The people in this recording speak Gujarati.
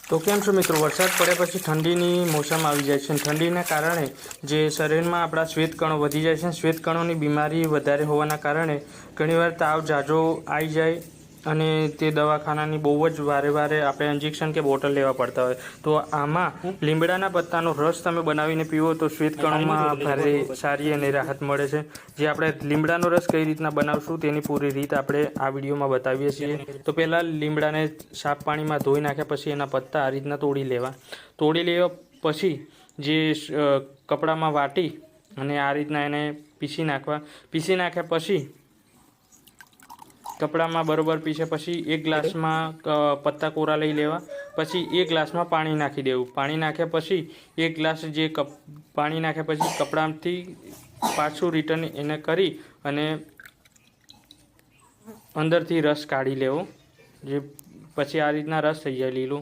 તો કેમ છો મિત્રો? વરસાદ પડ્યા પછી ઠંડીની મોસમ આવી જાય છે અને ઠંડીના કારણે જે શરીરમાં આપણા શ્વેતકણો વધી જાય છે. શ્વેતકણોની બીમારી વધારે હોવાના કારણે ઘણીવાર તાવ ઝાઝો આવી જાય અને તે દવાખાનાની બહુ જ વારે વારે આપણે ઇન્જેક્શન કે બોટલ લેવા પડતા હોય. તો આમાં લીમડાના પત્તાનો રસ તમે બનાવીને પીવો તો શ્વેતકણોમાં ભારે સારી અને રાહત મળે છે. જે આપણે લીમડાનો રસ કઈ રીતના બનાવશું તેની પૂરી રીત આપણે આ વિડીયોમાં બતાવીએ છીએ. તો પહેલાં લીમડાને સાફ પાણીમાં ધોઈ નાખ્યા પછી એના પત્તા આ રીતના તોડી લેવા પછી જે કપડામાં વાટી અને આ રીતના એને પીસી નાખ્યા પછી કપડામાં બરોબર પીસ્યા પછી એક ગ્લાસમાં પત્તા કોરા લઈ લેવા. પછી એક ગ્લાસમાં પાણી નાખી દેવું. પાણી નાખ્યા પછી એક ગ્લાસ પાણી નાખ્યા પછી કપડાથી પાછું રિટર્ન એને કરી અને અંદરથી રસ કાઢી લેવો. જે પછી આ રીતના રસ થઈ જાય લીલો.